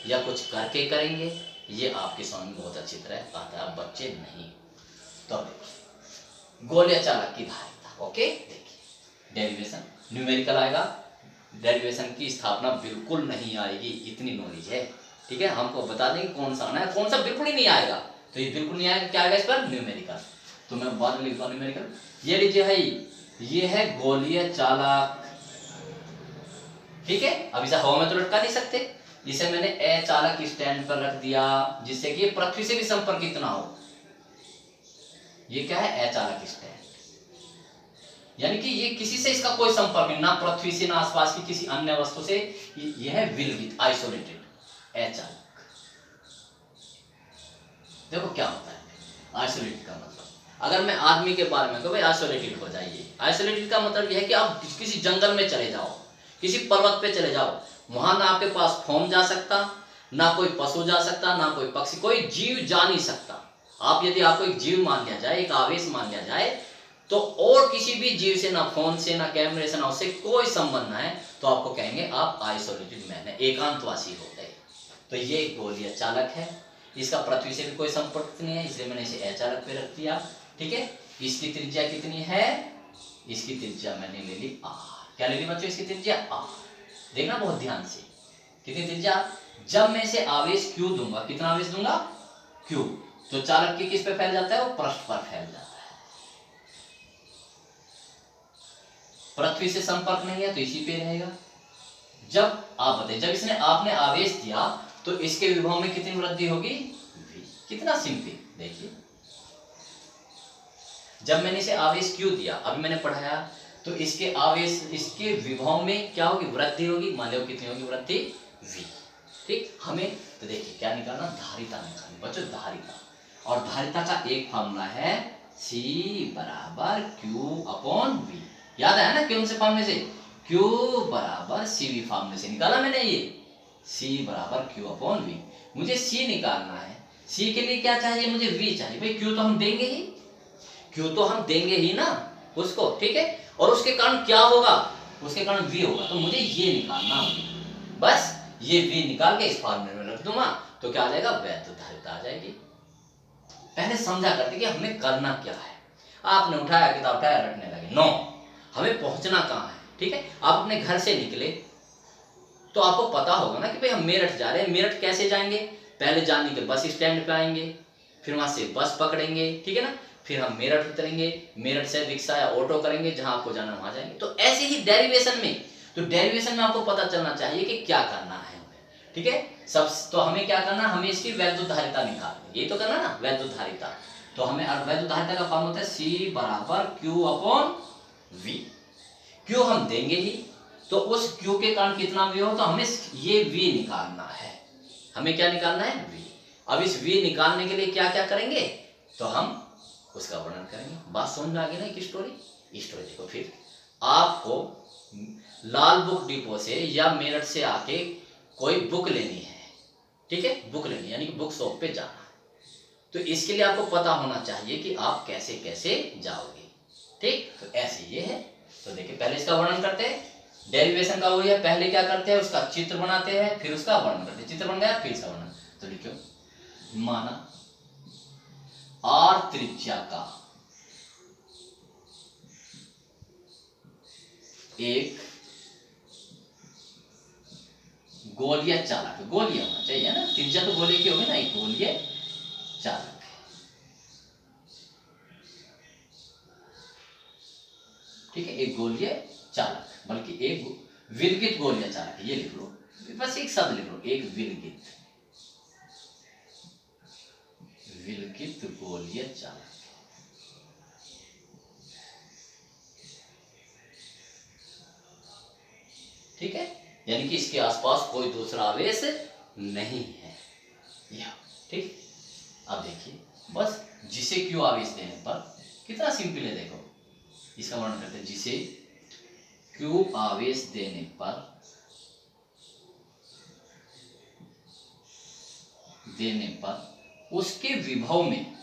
S1: या कुछ करके करेंगे, ये आपके समझ में बहुत अच्छी तरह आता है, आप बच्चे नहीं। तो देखिए गोलीय चालक की धारिता, ओके। देखिए डेरिवेशन न्यूमेरिकल आएगा, डेरिवेशन की स्थापना बिल्कुल नहीं आएगी, इतनी नॉलेज है, ठीक है। हमको बता देंगे कौन सा आना है, कौन सा बिल्कुल ही नहीं आएगा, तो ये बिल्कुल नहीं आएगा, क्या आएगा इस पर, न्यूमेरिकल। तो मैं बाद में लिखता हूँ न्यूमेरिकल, ये लीजिए है, ये है गोलीय चालक, ठीक है। अब इसे हवा में तो लटका नहीं सकते, इसे मैंने अचालक स्टैंड पर रख दिया, जिससे कि ये पृथ्वी से भी संपर्कित ना हो। ये क्या है, अचालक स्टैंड, यानी कि ये किसी से इसका कोई संपर्क नहीं, ना पृथ्वी से, ना आसपास की किसी अन्य वस्तु से। यह है विलगित, आइसोलेटेड, अचालक। देखो क्या होता है आइसोलेटेड का मतलब, अगर मैं आदमी के बारे में कहूँ भाई आइसोलेटेड हो जाइए, आइसोलेटेड का मतलब यह है कि आप किसी जंगल में चले जाओ, किसी पर्वत पे चले जाओ, वहां ना आपके पास फोन जा सकता, ना कोई पशु जा सकता, ना कोई पक्षी, कोई जीव जा नहीं सकता। आप यदि आपको एक जीव मान लिया जाए, एक आवेश मान लिया जाए, तो और किसी भी जीव से, ना फोन से, ना कैमरे से, ना उससे कोई संबंध ना है, तो आपको कहेंगे आप आइसोलेटेड मैन है, एकांतवासी हो गए। तो ये एक गोलीय चालक है, इसका पृथ्वी से भी कोई संपर्क नहीं है, इसलिए मैंने इसे अचालक पे रख दिया। ठीक है, इसकी त्रिज्या कितनी है, इसकी त्रिज्या मैंने ले ली आर। क्या ले ली बच्चों, इसकी त्रिज्या आर। देखना बहुत ध्यान से, कितनी त्रिज्या। जब मैं इसे आवेश क्यू दूंगा, कितना आवेश दूंगा, क्यू, तो चालक की किस पे फैल जाता है, वो पृष्ठ पर फैल जाता है। पृथ्वी से संपर्क नहीं है तो इसी पे रहेगा। जब आप बताइए, जब इसने आपने आवेश दिया तो इसके विभव में कितनी वृद्धि होगी, v। कितना सिंपल, देखिए जब मैंने इसे आवेश क्यू दिया, अभी मैंने पढ़ाया, तो इसके आवेश, इसके विभव में क्या होगी, वृद्धि होगी। मान लो कितनी होगी वृद्धि, v। ठीक, हमें तो देखिए क्या निकालना, धारिता निकालनी बच्चों, धारिता। और धारिता का एक फॉर्मूला है C बराबर Q अपॉन V। याद आया ना कौन से फॉर्मूले से, Q बराबर CV फॉर्मूले से निकाला मैंने ये, C बराबर Q अपॉन V। मुझे C निकालना है, C के लिए क्या चाहिए, मुझे V चाहिए। भाई Q तो हम देंगे ही, Q तो हम देंगे ही ना उसको, ठीक है, और उसके कारण क्या होगा, उसके कारण V होगा, तो मुझे ये निकालना होगा। बस ये V निकाल के इस फॉर्मूले में रख दूंगा, तो क्या आ जाएगा, वैद्युत धारिता आ जाएगी। पहले समझा करते कि हमें करना क्या है। आपने उठाया, किताब उठाया, रटने लगे, नो, हमें पहुंचना कहाँ है। ठीक है, आप अपने घर से निकले तो आपको पता होगा ना कि भाई हम मेरठ जा रहे हैं। मेरठ कैसे जाएंगे, पहले जाने के बस स्टैंड पे आएंगे, फिर वहां से बस पकड़ेंगे, ठीक है ना, फिर हम मेरठ उतरेंगे, मेरठ से रिक्शा या ऑटो करेंगे, जहां आपको जाना वहां जाएंगे। तो ऐसे ही डेरिवेशन में, तो डेरिवेशन में आपको पता चलना चाहिए कि क्या करना है हमें। ठीक है, सब तो हमें क्या करना, हमें इसकी वैद्युत धारिता निकालनी, ये तो करना ना, वैद्युत धारिता। तो हमें वैद्युत धारिता का फॉर्मूला होता है C बराबर Q अपॉन V। Q हम देंगे ही, तो उस Q के कारण कितना V हो, तो हमें ये V निकालना है। हमें क्या निकालना है, V। अब इस V निकालने के लिए क्या क्या करेंगे, तो हम उसका वर्णन करेंगे। बात समझ में आ गई ना, एक स्टोरी। स्टोरी देखो, फिर आपको लाल बुक डिपो से या मेरठ से आके कोई बुक लेनी है, ठीक है, बुक लेनी यानी कि बुक शॉप पे जाना है। तो इसके लिए आपको पता होना चाहिए कि आप कैसे कैसे जाओगे। ठीक, तो ऐसे ये है। तो देखिए पहले इसका वर्णन करते हैं, डेरिवेशन का वही है, पहले क्या करते हैं, उसका चित्र बनाते हैं, फिर उसका वर्णन करते हैं। चित्र बन गया, फिर इसका वर्णन। तो लिखो, माना R त्रिज्या का एक गोलीय चालक, गोलीय होना चाहिए ना, त्रिज्या तो गोलीय की होगी ना, एक गोलीय चालक है। ठीक है, एक गोलीय चालक, बल्कि एक विलगित गोलीय चालक है, ये लिख लो, बस एक शब्द लिख लो, एक विलगित, विलगित गोलीय चालक। ठीक है, यानी कि इसके आसपास कोई दूसरा आवेश नहीं है, यह। ठीक, अब देखिए, बस जिसे क्यू आवेश देने पर, कितना सिंपल है, देखो इसका वर्णन करते हैं। जिसे क्यू आवेश देने पर उसके विभव में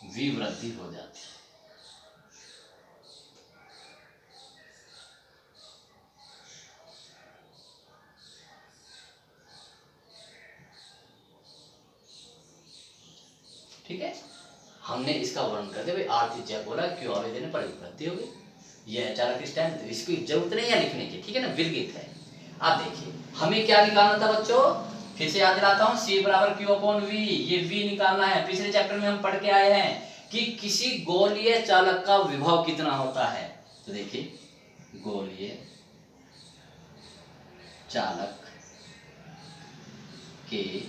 S1: विवृद्धि हो जाती है। ठीक है, हमने इसका वर्णन कर दिया, भाई आर त्रिज्या बोला, क्यू आवेश देने पर विवृद्धि होगी। यह अचालक स्टैंड, तो इसकी जरूरत नहीं है लिखने की, ठीक है ना, विलगित है। अब देखिए हमें क्या निकालना था बच्चों, फिर से याद दिलाता हूं, C बराबर Q अपॉन V, ये V निकालना है। पिछले चैप्टर में हम पढ़ के आए हैं कि किसी गोलीय चालक का विभव कितना होता है। तो देखिए गोलीय चालक के,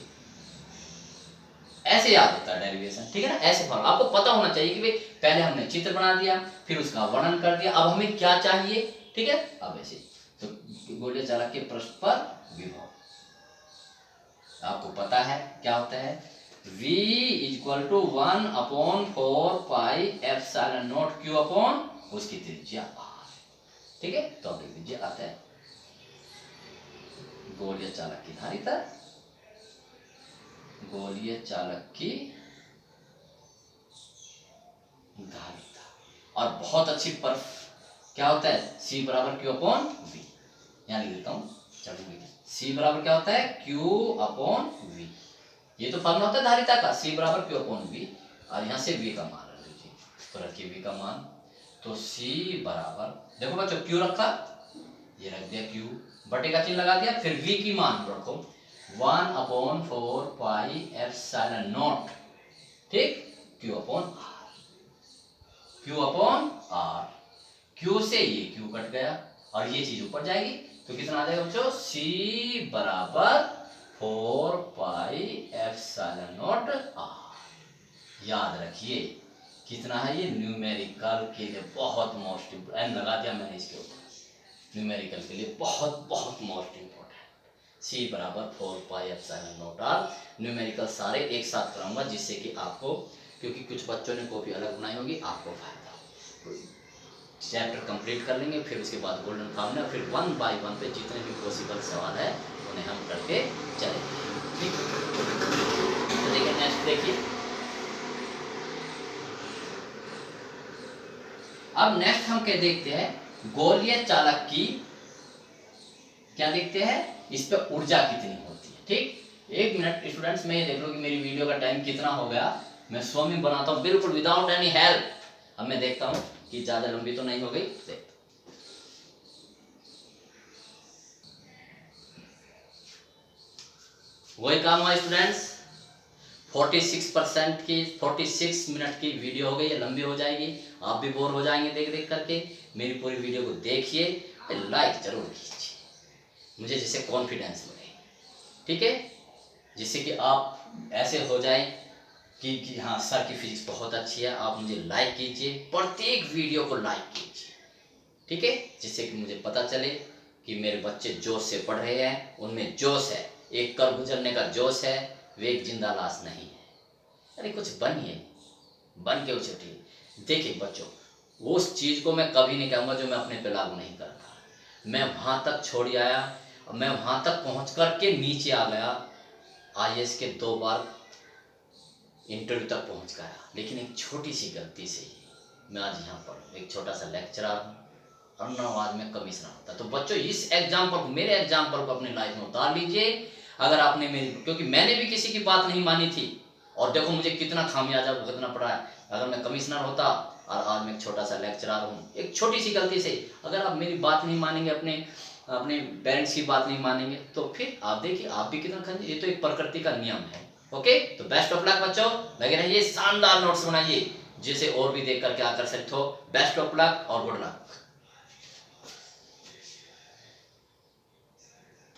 S1: ऐसे याद होता है डेरिवेशन, ठीक है ना, ऐसे फॉर्म आपको पता होना चाहिए कि भाई पहले हमने चित्र बना दिया, फिर उसका वर्णन कर दिया, अब हमें क्या चाहिए। ठीक है, अब ऐसे, तो गोलीय चालक के पृष्ठ पर विभव आपको पता है क्या होता है, V equal to 1 upon 4 pi epsilon naught Q upon उसकी त्रिज्या R। ठीक है, तो अब लिख दीजिए आता है गोलीय चालक की धारिता, गोलीय चालक की धारिता। और बहुत अच्छी पर्फ क्या होता है, C बराबर Q अपॉन V। यहाँ लिख देता हूँ, चलिए C बराबर क्या होता है, Q अपॉन V। ये तो फॉर्मूला होता है धारिता का, C बराबर Q अपॉन V। और यहाँ से V का मान रख लीजिए, तो रखिए V का मान, तो C बराबर, देखो बच्चों Q रखा, ये रख दिया Q, बटे का चिन्ह लगा दिया, फिर V की मान रखो 1/4 पाई एप्सिलॉन नॉट, ठीक, Q upon R, Q upon R। Q से ये Q कट गया और ये चीज ऊपर जाएगी, तो कितना आ जाएगा बच्चों, C बराबर 4 पाई एप्सिलॉन नॉट R। याद रखिए कितना है ये, न्यूमेरिकल के लिए बहुत मोस्ट इम्पोर्टेंट, लगा दिया मैंने इसके ऊपर, न्यूमेरिकल के लिए बहुत बहुत मोस्ट इम्पोर्टेंट। C बराबर 4 pi epsilon not R। Numerical सारे एक साथ कराऊंगा जिससे कि आपको, क्योंकि कुछ बच्चों ने कॉपी अलग बनाई होगी, आपको फायदा हो। चैप्टर कंप्लीट कर लेंगे, फिर उसके बाद गोल्डन फार्मूला, फिर 1 बाय 1 पे जितने भी पॉसिबल सवाल है उन्हें हम करके चलेंगे, ठीक। तो देखिए नेक्स्ट देखिए, अब नेक्स्ट हम क्या देखते हैं, गोलीय चालक की क्या देखते हैं, इस पे ऊर्जा कितनी होती है, ठीक। 1 मिनट स्टूडेंट्स, मैं ये देख लो कि मेरी वीडियो का टाइम कितना हो गया, मैं स्विमिंग बनाता हूँ बिल्कुल विदाउट एनी हेल्प। अब मैं देखता हूँ कि ज्यादा लंबी तो नहीं हो गई, देखता वही काम हुआ स्टूडेंट्स, 46% की 46 मिनट की वीडियो हो गई है, लंबी हो जाएगी, आप भी बोर हो जाएंगे देख देख करके। मेरी पूरी वीडियो को देखिए, लाइक जरूर कीजिए, मुझे जिससे कॉन्फिडेंस मिले, ठीक है, जिससे कि आप ऐसे हो जाए कि हाँ सर की फिजिक्स बहुत अच्छी है। आप मुझे लाइक कीजिए, प्रत्येक वीडियो को लाइक कीजिए, ठीक है, जिससे कि मुझे पता चले कि मेरे बच्चे जोश से पढ़ रहे हैं, उनमें जोश है, एक कर गुजरने का जोश है, वे एक जिंदा लाश नहीं है। अरे कुछ बनिए, बन के उछलिए। देखिए बच्चों, उस चीज़ को मैं कभी नहीं कहूँगा जो मैं अपने पे लागू नहीं करता। मैं वहाँ तक छोड़ आया, मैं वहाँ तक पहुँच कर के नीचे आ गया, IAS के 2 बार इंटरव्यू तक पहुँच गया, लेकिन एक छोटी सी गलती से ही मैं आज यहाँ पर एक छोटा सा लेक्चरर हूँ और नवाज में कमिश्नर होता। तो बच्चों इस एग्जाम्पल को, मेरे एग्जाम्पल को अपनी लाइफ में उतार लीजिए। अगर आपने मेरी, क्योंकि मैंने भी किसी की बात नहीं मानी थी और देखो मुझे कितना खामियाजा भुगतना पड़ा है। अगर मैं कमिश्नर होता और आज मैं एक छोटा सा लेक्चरर हूँ, एक छोटी सी गलती से, अगर आप मेरी बात नहीं मानेंगे, अपने अपने पेरेंट्स की बात नहीं मानेंगे, तो फिर आप देखिए आप भी कितना खाएंगे। ये तो एक प्रकृति का नियम है। ओके, तो बेस्ट ऑफ लक बच्चों, लगे रहिए, शानदार नोट्स बनाइए जिसे और भी देख करके आकर्षित हो। बेस्ट ऑफ लक और गुड लक।